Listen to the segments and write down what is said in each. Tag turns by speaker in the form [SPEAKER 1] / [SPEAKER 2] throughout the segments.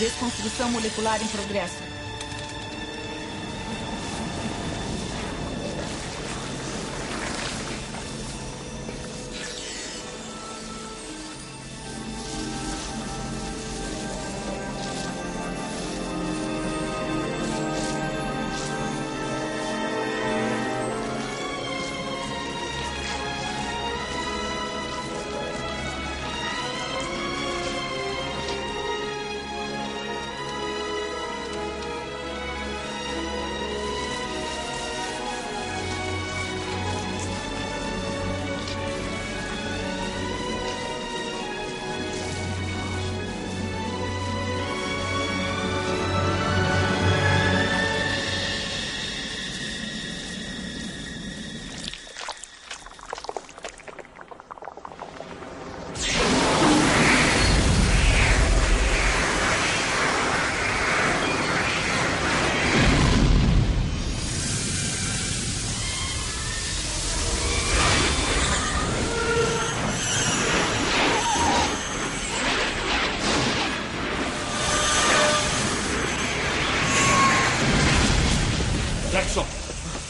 [SPEAKER 1] Desconstrução molecular em progresso.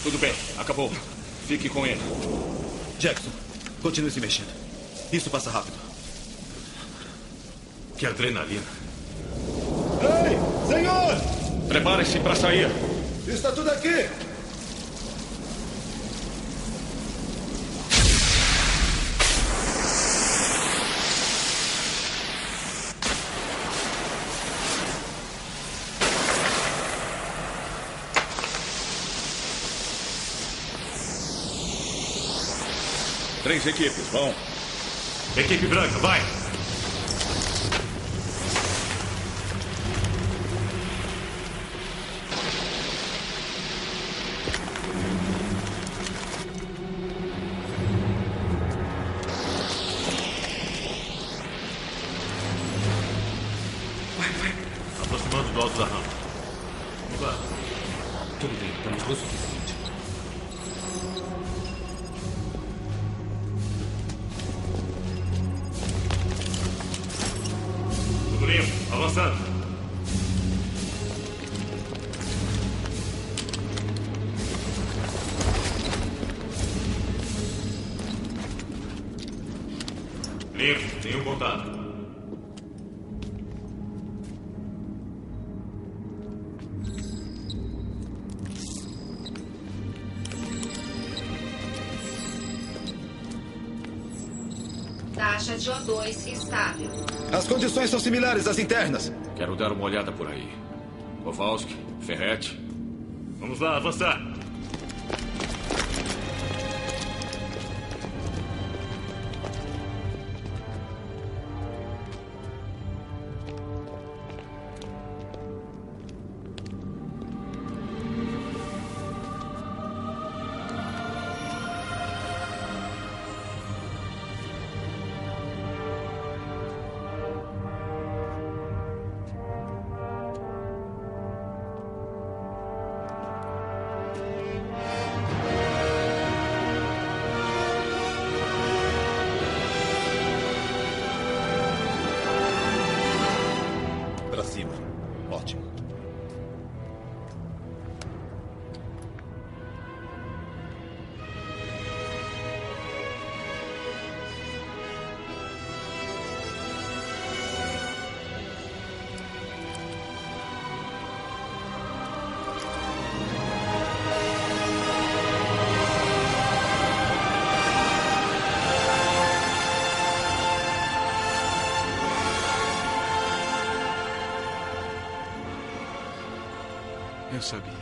[SPEAKER 2] Tudo bem, acabou. Fique com ele.
[SPEAKER 3] Jackson, continue se mexendo. Isso passa rápido.
[SPEAKER 2] Que adrenalina.
[SPEAKER 4] Ei, senhor!
[SPEAKER 2] Prepare-se para sair.
[SPEAKER 4] Está tudo aqui.
[SPEAKER 2] Três equipes, vão.
[SPEAKER 5] Equipe branca, vai!
[SPEAKER 2] Vai.
[SPEAKER 5] Aproximando do alto da rampa.
[SPEAKER 2] Claro. Tudo bem, estamos o suficiente.
[SPEAKER 5] Tudo limpo, avançando. Limpo, nenhum contato.
[SPEAKER 6] Taxa de O2 estável.
[SPEAKER 4] As condições são similares às internas.
[SPEAKER 2] Quero dar uma olhada por aí. Kowalski, Ferretti.
[SPEAKER 5] Vamos lá, avançar.
[SPEAKER 4] Pra cima. Ótimo.
[SPEAKER 2] Eu sabia.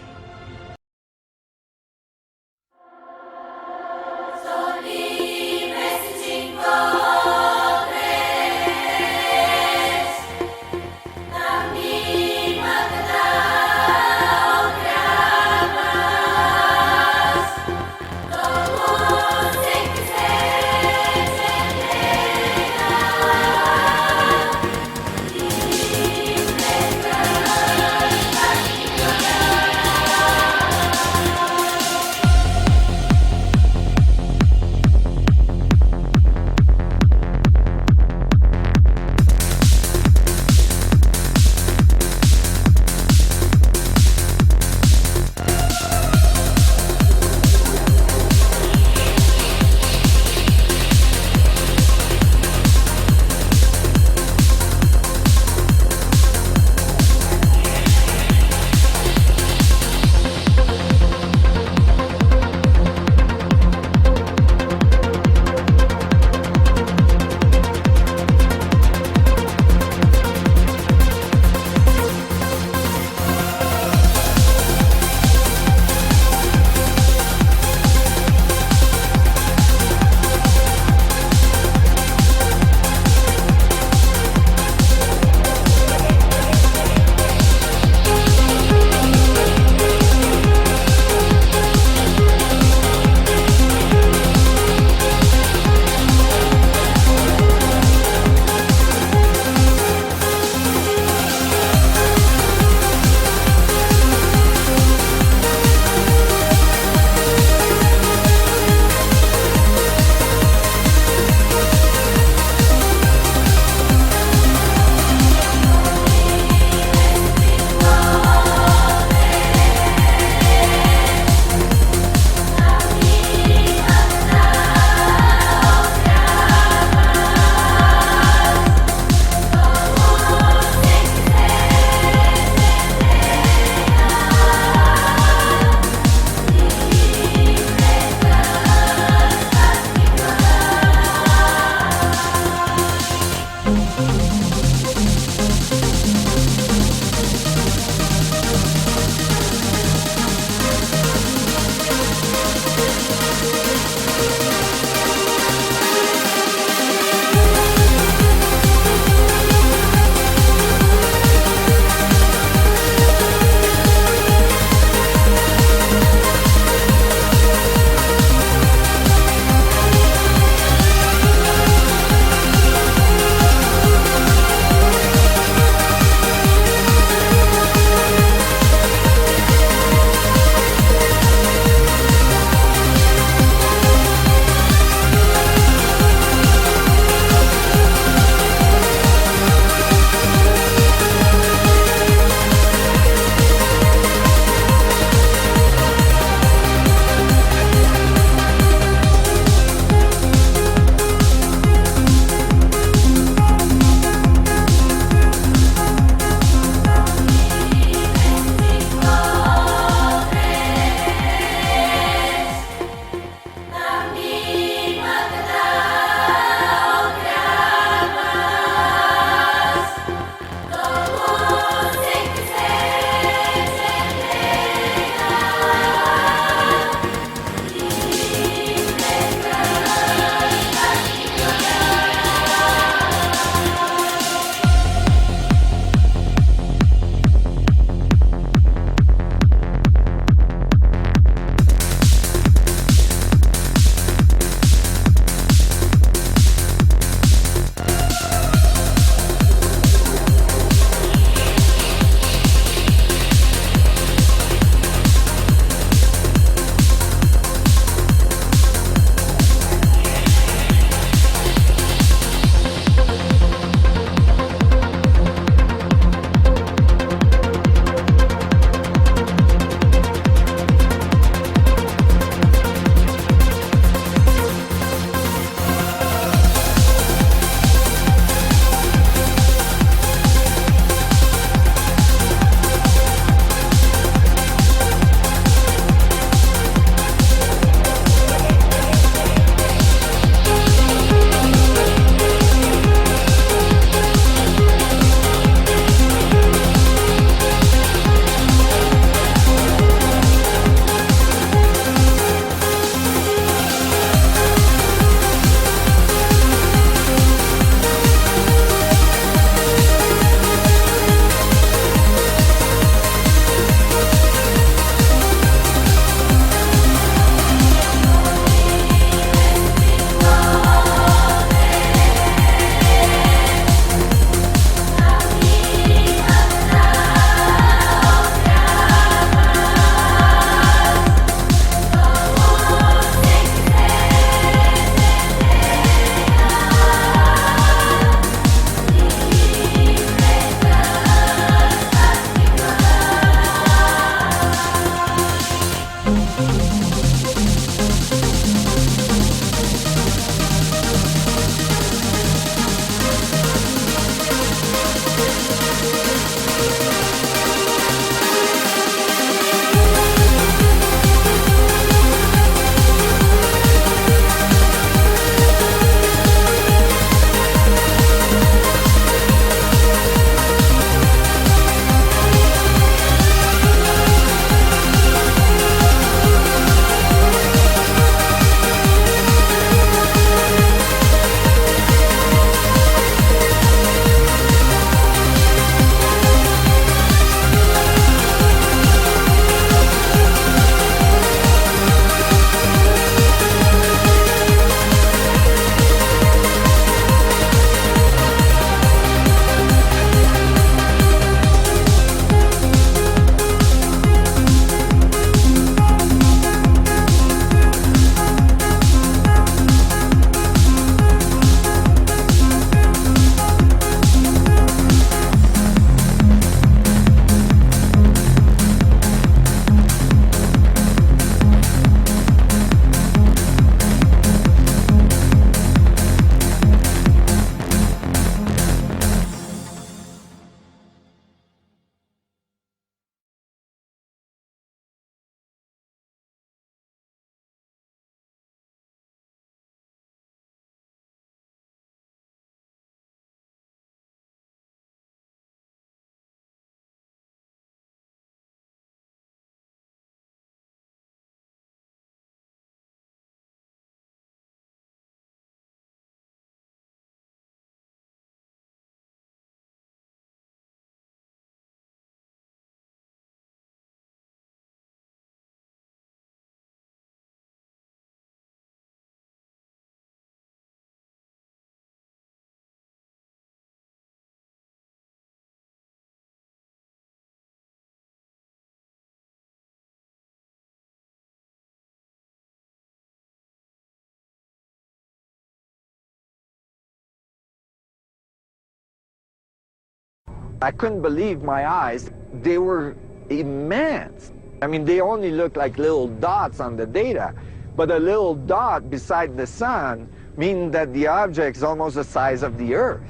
[SPEAKER 7] I couldn't believe my eyes. They were immense. I mean, they only looked like little dots on the data, but a little dot beside the sun means that the object is almost the size of the Earth.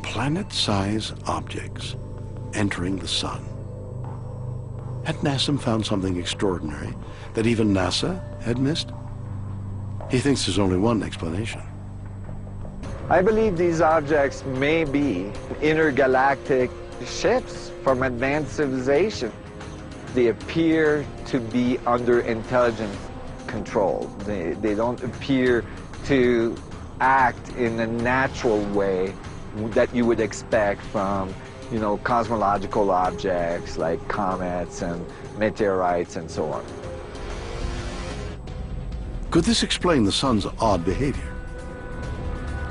[SPEAKER 8] Planet-size objects entering the sun. Had Nassim found something extraordinary that even NASA had missed? He thinks there's only one explanation.
[SPEAKER 7] I believe these objects may be intergalactic ships from advanced civilization. They appear to be under intelligent control. They don't appear to act in a natural way that you would expect from, you know, cosmological objects like comets and meteorites and so on.
[SPEAKER 8] Could this explain the sun's odd behavior?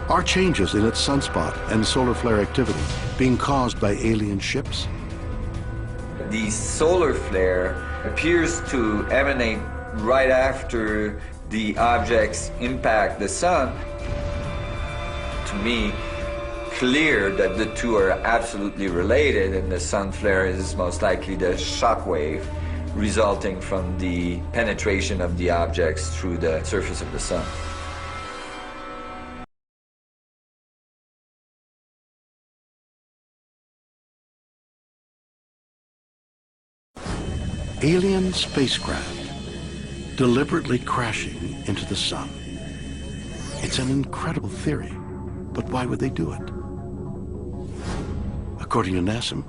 [SPEAKER 8] Are changes in its sunspot and solar flare activity being caused by alien ships?
[SPEAKER 7] The solar flare appears to emanate right after the objects impact the sun. To me, clear that the two are absolutely related, and the sun flare is most likely the shock wave resulting from the penetration of the objects through the surface of the sun.
[SPEAKER 8] Alien spacecraft deliberately crashing into the sun. It's an incredible theory, but why would they do it? According to Nassim,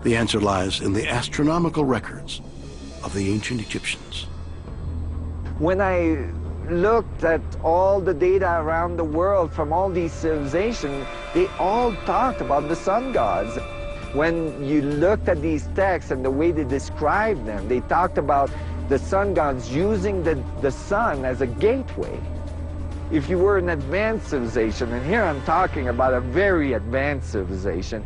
[SPEAKER 8] the answer lies in the astronomical records of the ancient Egyptians.
[SPEAKER 7] When I looked at all the data around the world from all these civilizations, they all talked about the sun gods. When you looked at these texts and the way they described them, they talked about the sun gods using the sun as a gateway. If you were an advanced civilization, and here I'm talking about a very advanced civilization,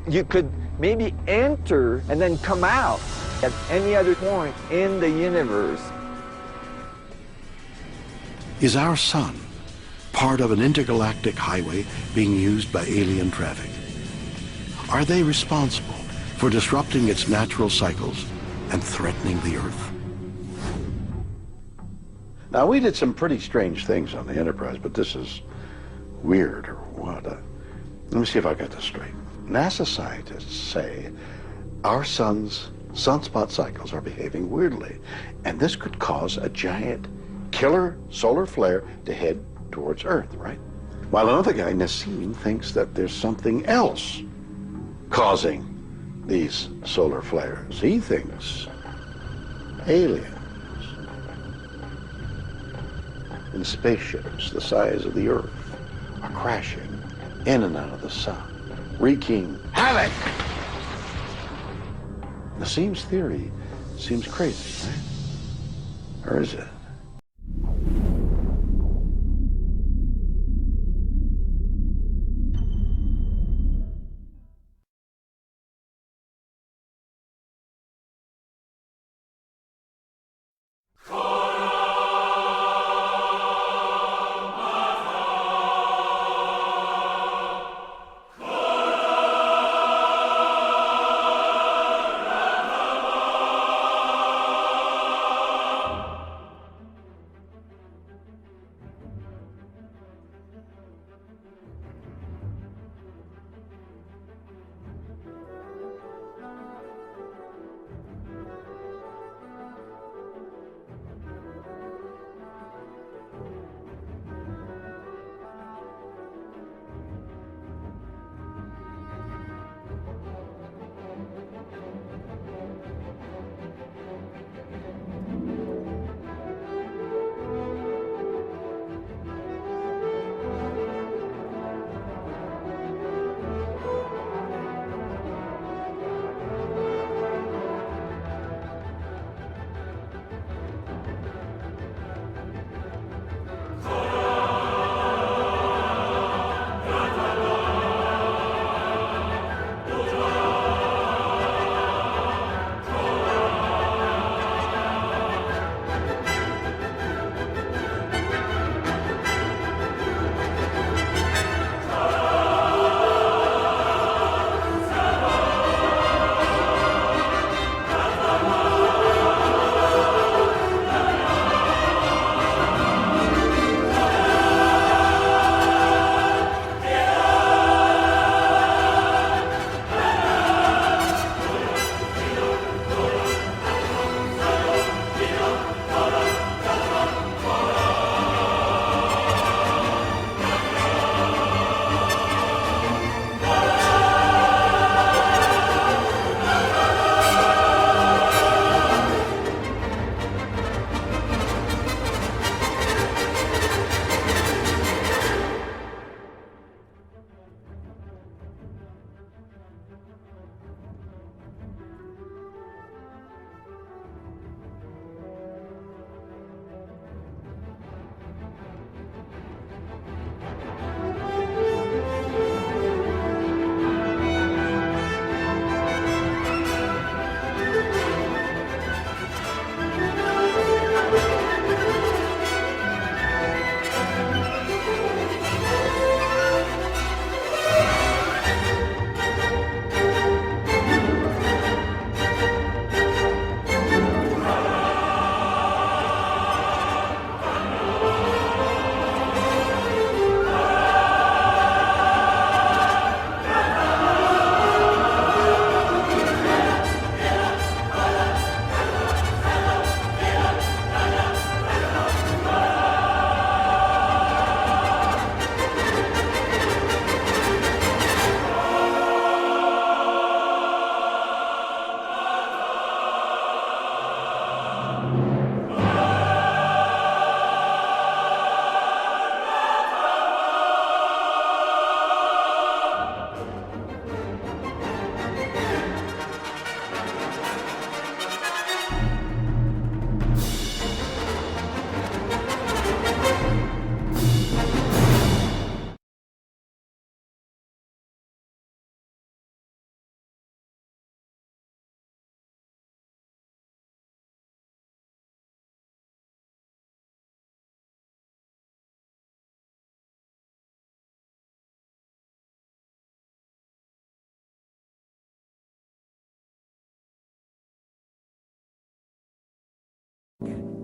[SPEAKER 7] you could maybe enter and then come out at any other point in the universe.
[SPEAKER 8] Is our sun part of an intergalactic highway being used by alien traffic? Are they responsible for disrupting its natural cycles and threatening the Earth?
[SPEAKER 9] Now, we did some pretty strange things on the Enterprise, but this is weird or what? Let me see if I got this straight. NASA scientists say our sun's sunspot cycles are behaving weirdly, and this could cause a giant killer solar flare to head towards Earth, right? While another guy, Nassim, thinks that there's something else causing these solar flares. He thinks aliens in spaceships the size of the Earth are crashing in and out of the sun, wreaking havoc. Nassim's theory seems crazy, right? Or is it?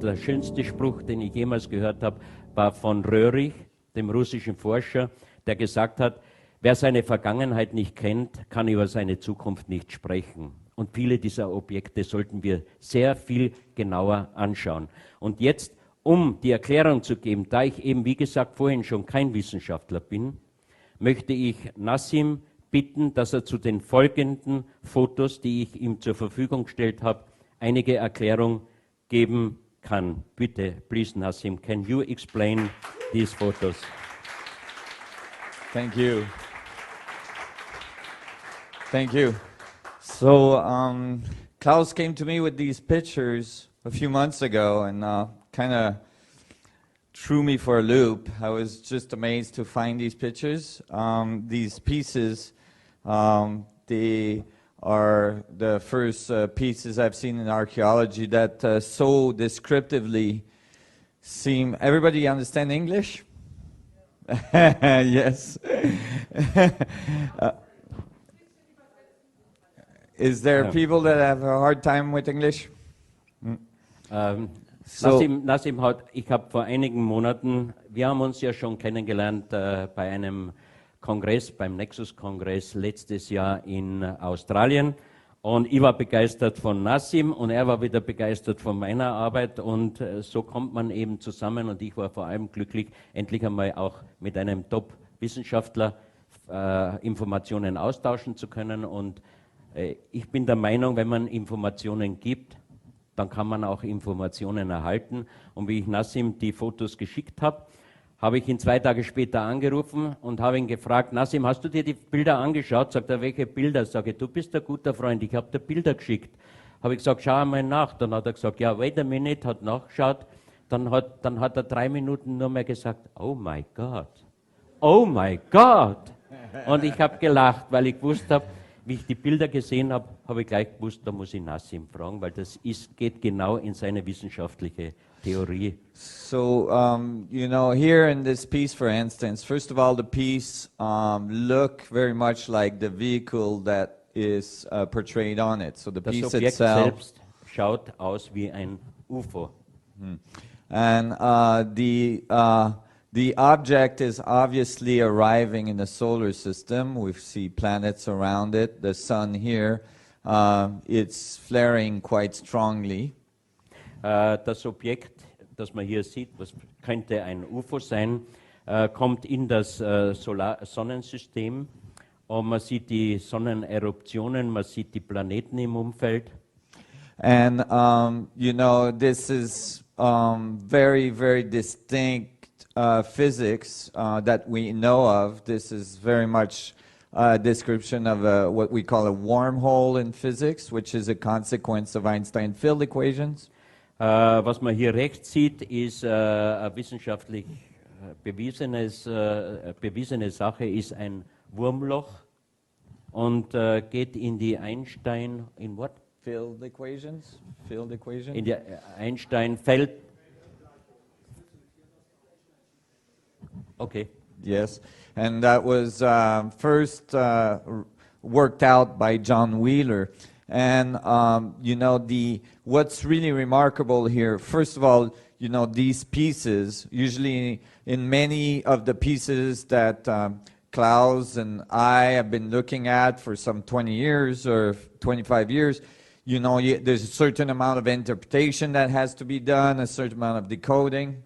[SPEAKER 10] der schönste Spruch, den ich jemals gehört habe, war von Röhrig, dem russischen Forscher, der gesagt hat, wer seine Vergangenheit nicht kennt, kann über seine Zukunft nicht sprechen. Und viele dieser Objekte sollten wir sehr viel genauer anschauen. Und jetzt, um die Erklärung zu geben, da ich eben, wie gesagt, vorhin schon kein Wissenschaftler bin, möchte ich Nassim bitten, dass er zu den folgenden Fotos, die ich ihm zur Verfügung gestellt habe, einige Erklärung geben kann. Bitte, please, Nassim, can you explain these photos?
[SPEAKER 11] Thank you. Thank you. So, Klaus came to me with these pictures a few months ago and kind of threw me for a loop. I was just amazed to find these pictures. These pieces, they are the first pieces I've seen in archaeology that so descriptively seem... Everybody understand English? Yes. Is there people that have a hard time with English?
[SPEAKER 10] Nassim ich habe vor einigen Monaten, wir haben uns ja schon kennengelernt bei einem Kongress, beim Nexus-Kongress letztes Jahr in Australien. Und ich war begeistert von Nassim und er war wieder begeistert von meiner Arbeit. Und so kommt man eben zusammen. Und ich war vor allem glücklich, endlich einmal auch mit einem Top-Wissenschaftler Informationen austauschen zu können. Und ich bin der Meinung, wenn man Informationen gibt, dann kann man auch Informationen erhalten. Und wie ich Nassim die Fotos geschickt habe, habe ich ihn 2 Tage später angerufen und habe ihn gefragt, Nassim, hast du dir die Bilder angeschaut? Sagt er, welche Bilder? Sage ich, du bist ein guter Freund, ich habe dir Bilder geschickt. Habe ich gesagt, schau einmal nach. Dann hat er gesagt, ja, wait a minute, hat nachgeschaut. Dann hat er 3 Minuten nur mehr gesagt, oh my God, oh my God. Und ich habe gelacht, weil ich gewusst habe, wie ich die Bilder gesehen habe, habe ich gleich gewusst, da muss ich Nassim fragen, weil das geht genau in seine wissenschaftliche Theorie.
[SPEAKER 11] So, you know, here in this piece, for instance, first of all, the piece look very much like the vehicle that is portrayed on it. So the
[SPEAKER 10] Das
[SPEAKER 11] piece
[SPEAKER 10] Objekt
[SPEAKER 11] itself
[SPEAKER 10] selbst schaut aus wie ein UFO.
[SPEAKER 11] And the object is obviously arriving in the solar system. We see planets around it. The sun here, it's flaring quite strongly.
[SPEAKER 10] Das Objekt, das man hier sieht, was könnte ein UFO sein, kommt in das Sonnensystem und man sieht die Sonneneruptionen, man sieht die Planeten im Umfeld.
[SPEAKER 11] And you know, this is very, very distinct physics that we know of. This is very much a description of what we call a wormhole in physics, which is a consequence of Einstein field equations.
[SPEAKER 10] Was man hier rechts sieht, ist eine wissenschaftlich bewiesene Sache, ist ein Wurmloch und geht in die Einstein, in what?
[SPEAKER 11] Field equations? Field equation?
[SPEAKER 10] In die Einstein-Feld. Okay.
[SPEAKER 11] Yes, and that was first worked out by John Wheeler. And you know, what's really remarkable here, first of all, you know, these pieces, usually in many of the pieces that Klaus and I have been looking at for some 20 years or 25 years, you know, there's a certain amount of interpretation that has to be done, a certain amount of decoding.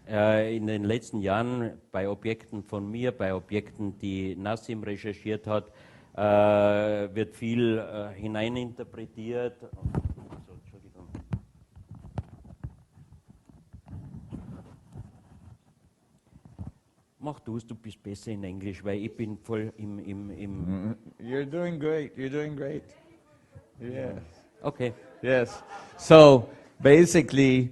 [SPEAKER 10] In den letzten Jahren bei Objekten von mir, bei Objekten, die Nassim recherchiert hat, wird viel hineininterpretiert. Entschuldigung. Mach du bist besser in Englisch, weil ich bin voll im
[SPEAKER 11] You're doing great, you're doing great. Yes.
[SPEAKER 10] Okay.
[SPEAKER 11] Yes. So, basically,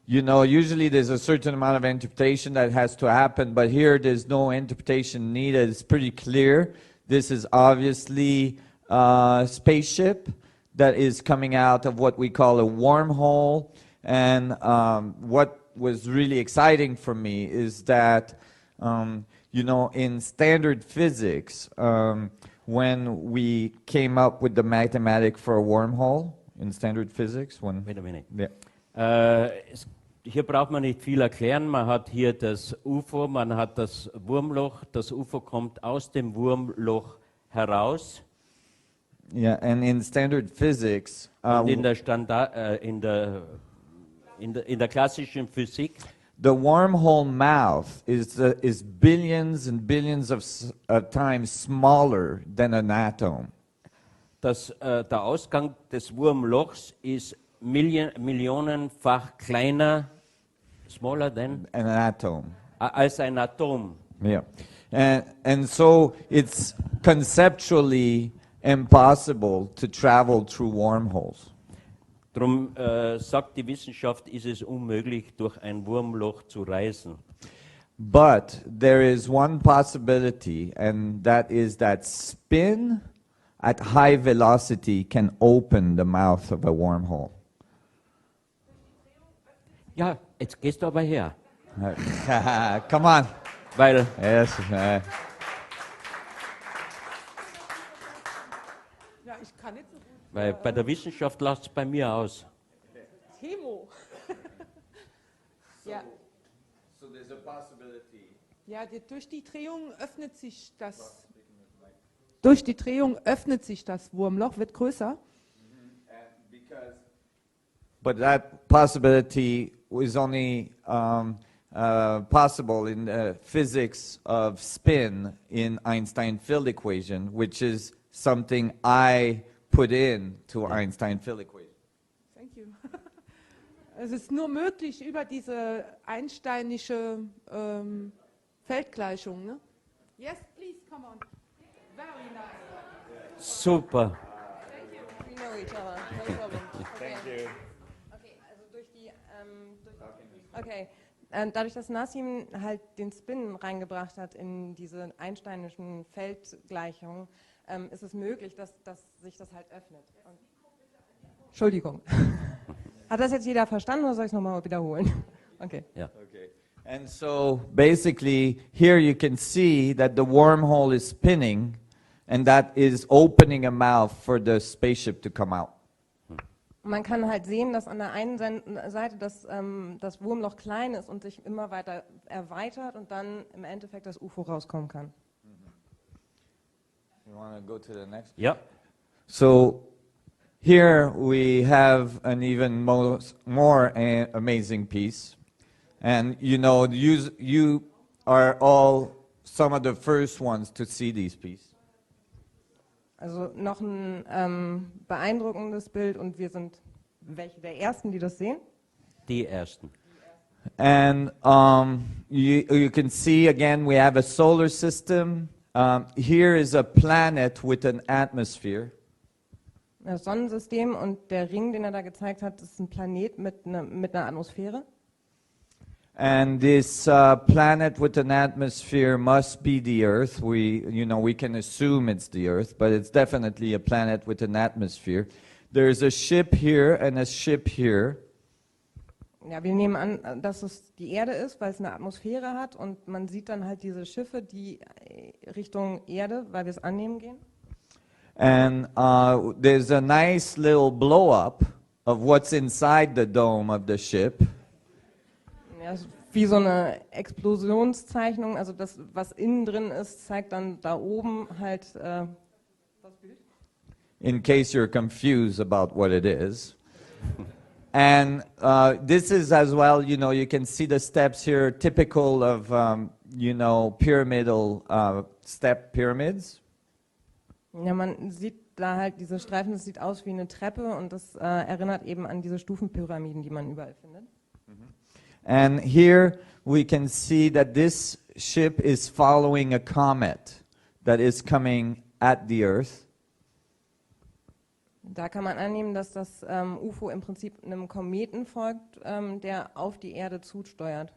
[SPEAKER 11] you know, usually there's a certain amount of interpretation that has to happen, but here there's no interpretation needed. It's pretty clear. This is obviously a spaceship that is coming out of what we call a wormhole. And what was really exciting for me is that, you know, in standard physics, when we came up with the mathematic for a wormhole in standard physics, when...
[SPEAKER 10] Wait a minute.
[SPEAKER 11] Yeah.
[SPEAKER 10] Hier braucht man nicht viel erklären. Man hat hier das UFO, man hat das Wurmloch. Das UFO kommt aus dem Wurmloch heraus.
[SPEAKER 11] Yeah, and in standard physics,
[SPEAKER 10] Und in der klassischen Physik,
[SPEAKER 11] the wormhole mouth is billions and billions of times smaller than an atom.
[SPEAKER 10] Der Ausgang des Wurmlochs ist millionenfach kleiner, smaller than
[SPEAKER 11] an atom.
[SPEAKER 10] Als ein Atom.
[SPEAKER 11] Yeah, and so it's conceptually impossible to travel through wormholes.
[SPEAKER 10] Darum sagt die Wissenschaft, ist es unmöglich, durch ein Wurmloch zu reisen.
[SPEAKER 11] But there is one possibility, and that is that spin at high velocity can open the mouth of a wormhole.
[SPEAKER 10] Ja, jetzt gehst du aber her.
[SPEAKER 11] Come on.
[SPEAKER 10] Weil
[SPEAKER 11] yes,
[SPEAKER 1] Ja, ich kann nicht so gut.
[SPEAKER 10] Weil bei der Wissenschaft läuft es bei mir aus.
[SPEAKER 1] Timo. Ja.
[SPEAKER 11] So there's a possibility.
[SPEAKER 1] Ja, durch die Drehung öffnet sich das. Durch die Drehung öffnet sich das Wurmloch, wird größer.
[SPEAKER 11] But that possibility is only possible in the physics of spin in Einstein field equation, which is something I put in to Einstein field equation.
[SPEAKER 1] Thank you. Es ist nur möglich über diese einsteinische Feldgleichung. Ne? Yes, please, come on. Very nice.
[SPEAKER 10] Super.
[SPEAKER 12] Thank you. We know each other. No problem.
[SPEAKER 11] Thank you.
[SPEAKER 12] Okay, also dadurch, dass Nassim halt den Spin reingebracht hat in diese einsteinischen Feldgleichungen, ist es möglich, dass sich das halt öffnet.
[SPEAKER 1] Entschuldigung.
[SPEAKER 12] Hat das jetzt jeder verstanden oder soll ich es nochmal wiederholen? Okay.
[SPEAKER 10] Ja.
[SPEAKER 11] Okay. And so basically here you can see that the wormhole is spinning and that is opening a mouth for the spaceship to come out.
[SPEAKER 12] Man kann halt sehen, dass an der einen Seite das Wurmloch klein ist und sich immer weiter erweitert und dann im Endeffekt das UFO rauskommen kann.
[SPEAKER 11] You want to go to the next?
[SPEAKER 10] Ja.
[SPEAKER 11] So here we have an even more amazing piece. And you know, you are all some of the first ones to see these pieces.
[SPEAKER 12] Also noch ein beeindruckendes Bild und wir sind welche der Ersten, die das sehen?
[SPEAKER 10] Die Ersten.
[SPEAKER 11] And you can see again we have a solar system. Here is a planet with an atmosphere.
[SPEAKER 12] Das Sonnensystem und der Ring, den er da gezeigt hat, ist ein Planet mit einer Atmosphäre.
[SPEAKER 11] And this planet with an atmosphere must be the Earth. We can assume it's the Earth, but it's definitely a planet with an atmosphere. There's a ship here and a ship here.
[SPEAKER 12] Ja, wir nehmen an, dass es die Erde ist, weil es eine Atmosphäre hat und man sieht dann halt diese Schiffe, die Richtung Erde, weil wir es annehmen gehen.
[SPEAKER 11] And there's a nice little blow-up of what's inside the dome of the ship.
[SPEAKER 12] Ja, wie so eine Explosionszeichnung, also das, was innen drin ist, zeigt dann da oben halt das Bild.
[SPEAKER 11] In case you're confused about what it is. And this is as well, you can see the steps here, typical of, pyramidal step pyramids.
[SPEAKER 12] Ja, man sieht da halt diese Streifen, das sieht aus wie eine Treppe und das erinnert eben an diese Stufenpyramiden, die man überall findet.
[SPEAKER 11] And here we can see that this ship is following a comet that is coming at the Earth.
[SPEAKER 12] Da kann man annehmen, dass das UFO im Prinzip einem Kometen folgt, der auf die Erde zusteuert.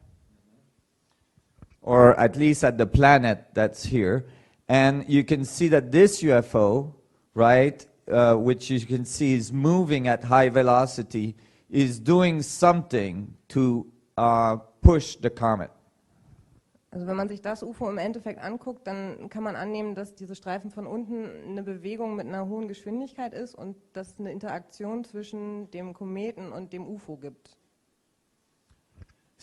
[SPEAKER 11] Or at least at the planet that's here. And you can see that this UFO, right, which you can see is moving at high velocity, is doing something to push the comet.
[SPEAKER 12] Also wenn man sich das UFO im Endeffekt anguckt, dann kann man annehmen, dass diese Streifen von unten eine Bewegung mit einer hohen Geschwindigkeit ist und dass es eine Interaktion zwischen dem Kometen und dem UFO gibt.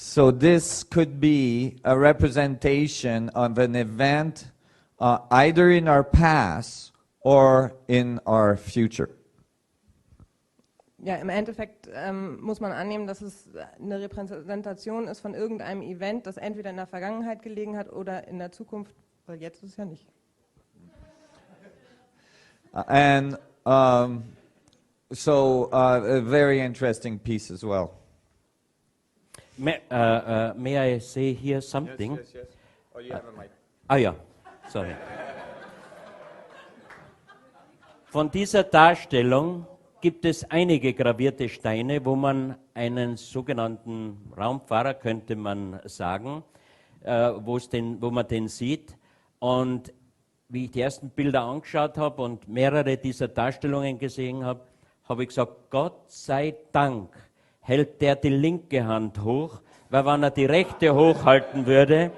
[SPEAKER 11] So this could be a representation of an event either in our past or in our future.
[SPEAKER 12] Ja, im Endeffekt muss man annehmen, dass es eine Repräsentation ist von irgendeinem Event, das entweder in der Vergangenheit gelegen hat oder in der Zukunft, weil jetzt ist es ja nicht.
[SPEAKER 11] And so a very interesting piece as well.
[SPEAKER 10] May I say here something?
[SPEAKER 11] Yes, yes, yes. Oh, you have a mic.
[SPEAKER 10] Ja, sorry. Von dieser Darstellung gibt es einige gravierte Steine, wo man einen sogenannten Raumfahrer, könnte man sagen, wo man den sieht. Und wie ich die ersten Bilder angeschaut habe und mehrere dieser Darstellungen gesehen habe, habe ich gesagt, Gott sei Dank hält der die linke Hand hoch, weil wenn er die rechte hochhalten würde,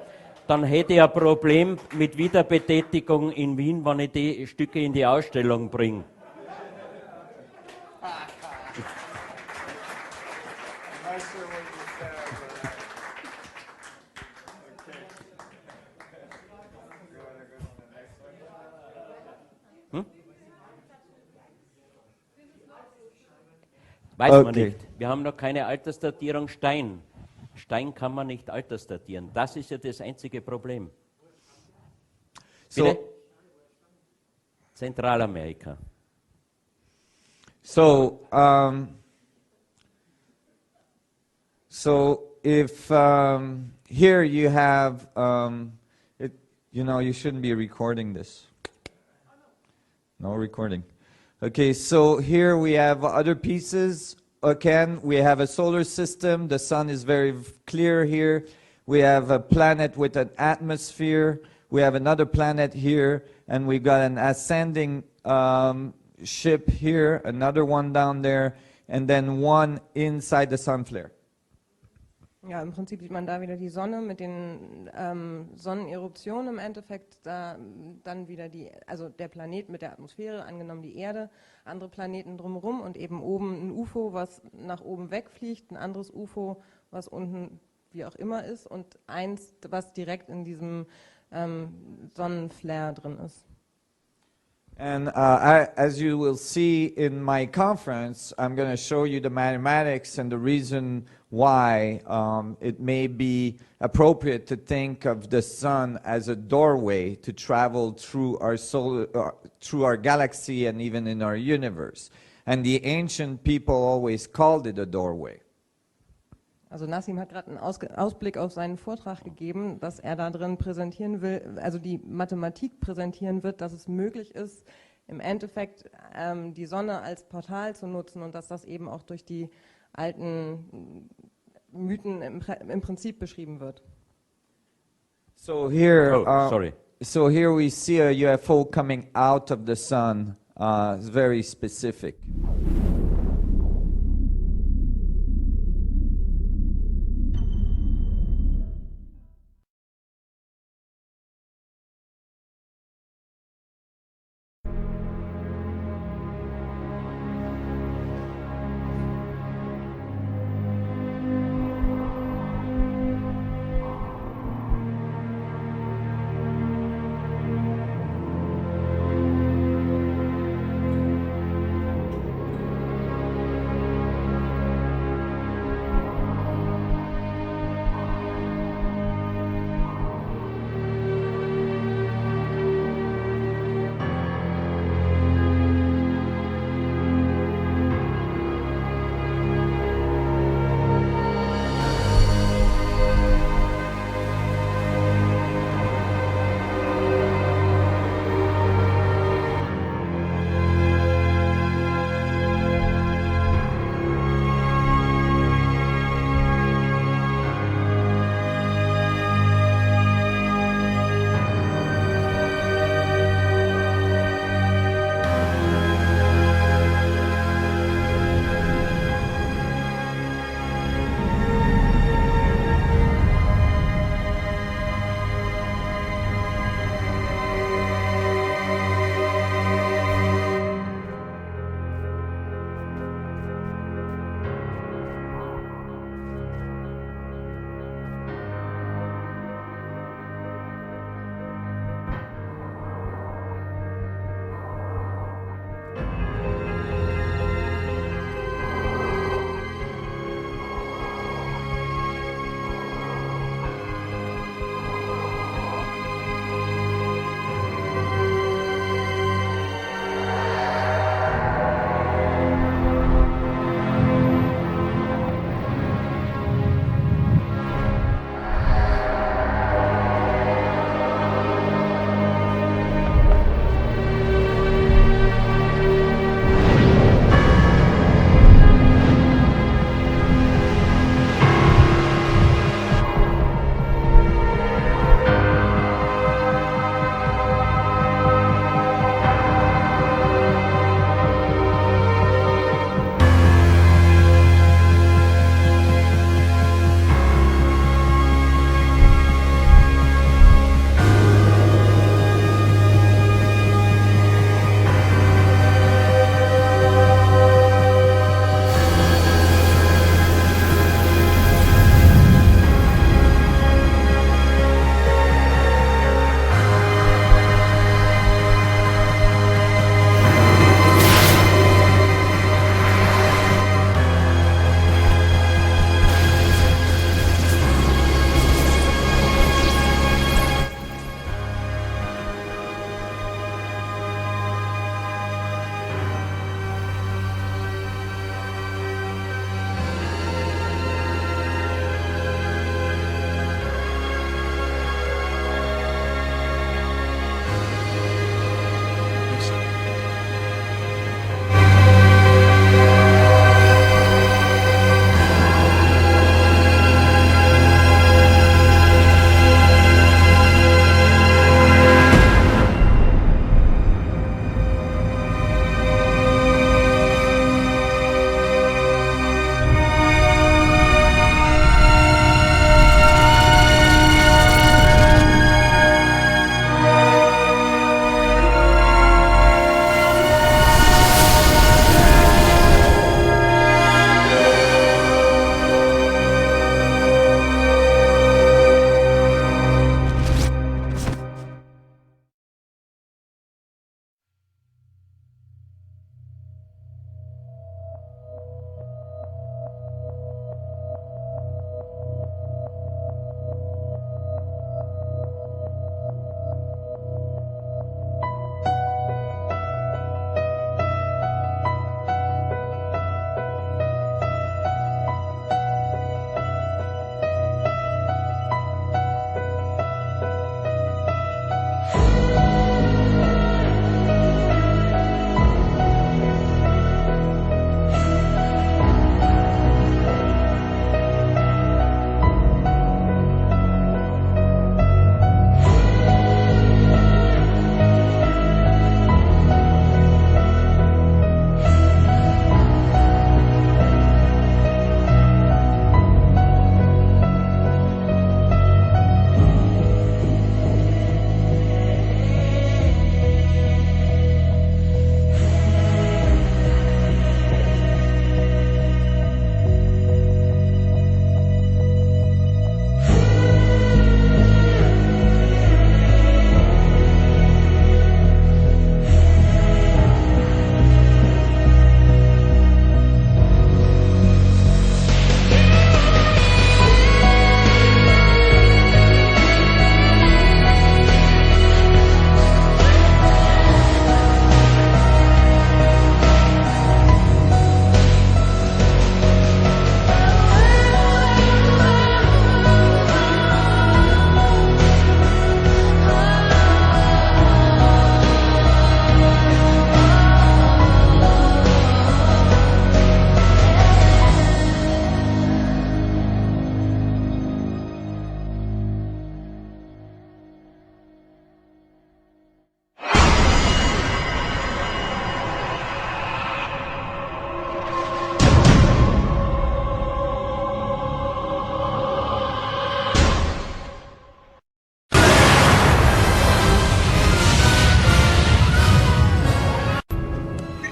[SPEAKER 10] dann hätte er ein Problem mit Wiederbetätigung in Wien, wenn ich die Stücke in die Ausstellung bringe. Weiß man nicht. Wir haben noch keine Altersdatierung Stein. Stein kann man nicht altersdatieren. Das ist ja das einzige Problem. Bitte? Zentralamerika.
[SPEAKER 11] So if here you have, you shouldn't be recording this. No recording. Okay, so here we have other pieces. Again, we have a solar system. The sun is very clear here. We have a planet with an atmosphere. We have another planet here, and we've got an ascending ship here, another one down there, and then one inside the sun flare.
[SPEAKER 12] Ja, im Prinzip sieht man da wieder die Sonne mit den Sonneneruptionen im Endeffekt, dann wieder der Planet mit der Atmosphäre, angenommen die Erde, andere Planeten drumherum und eben oben ein UFO, was nach oben wegfliegt, ein anderes UFO, was unten wie auch immer ist und eins, was direkt in diesem Sonnenflare drin ist.
[SPEAKER 11] And as you will see in my conference, I'm going to show you the mathematics and the reason why it may be appropriate to think of the sun as a doorway to travel through through our galaxy and even in our universe. And the ancient people always called it a doorway.
[SPEAKER 12] Also Nassim hat gerade einen Ausblick auf seinen Vortrag gegeben, dass er da drin präsentieren will, also die Mathematik präsentieren wird, dass es möglich ist, im Endeffekt die Sonne als Portal zu nutzen und dass das eben auch durch die alten Mythen im Prinzip beschrieben wird.
[SPEAKER 11] So here,
[SPEAKER 10] sorry.
[SPEAKER 11] So here we see a UFO coming out of the sun. It's very specific.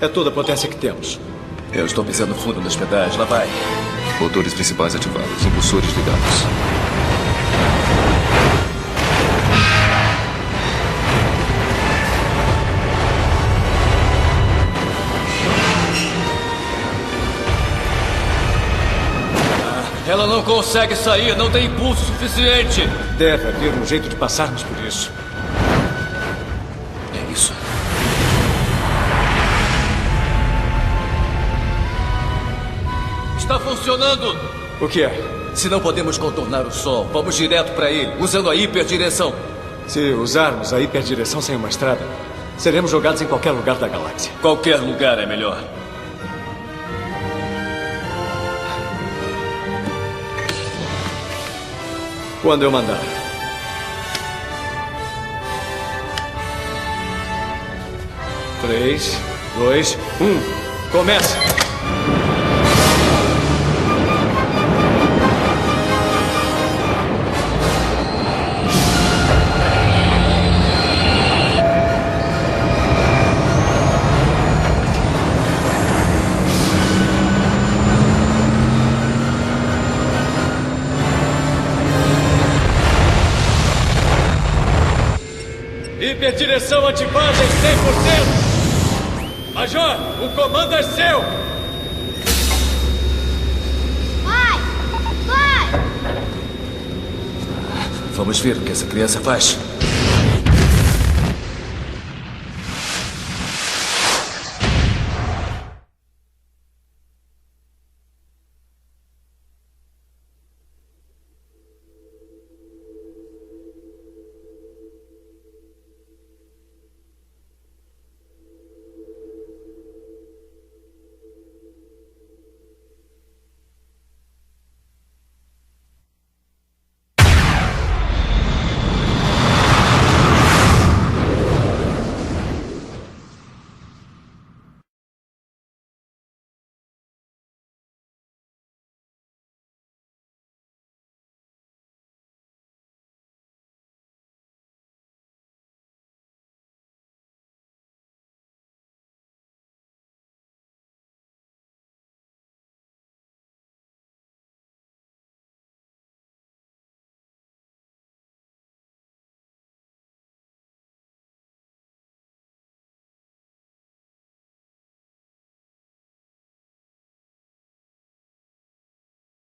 [SPEAKER 13] É toda a potência que temos.
[SPEAKER 14] Eu estou pisando fundo nos pedais. Lá vai. Motores principais ativados. Impulsores ligados.
[SPEAKER 15] Ela não consegue sair, não tem impulso suficiente.
[SPEAKER 13] Deve haver um jeito de passarmos por isso.
[SPEAKER 14] É isso.
[SPEAKER 15] Está funcionando.
[SPEAKER 13] O que é?
[SPEAKER 15] Se não podemos contornar o Sol, vamos direto para ele, usando a hiperdireção.
[SPEAKER 13] Se usarmos a hiperdireção sem uma estrada, seremos jogados em qualquer lugar da galáxia.
[SPEAKER 15] Qualquer lugar é melhor.
[SPEAKER 13] Quando eu mandar. Três, 2, 1. Começa!
[SPEAKER 15] Hiperdireção ativada em 100%. Major, o comando é seu.
[SPEAKER 6] Vai!
[SPEAKER 14] Vamos ver o que essa criança faz.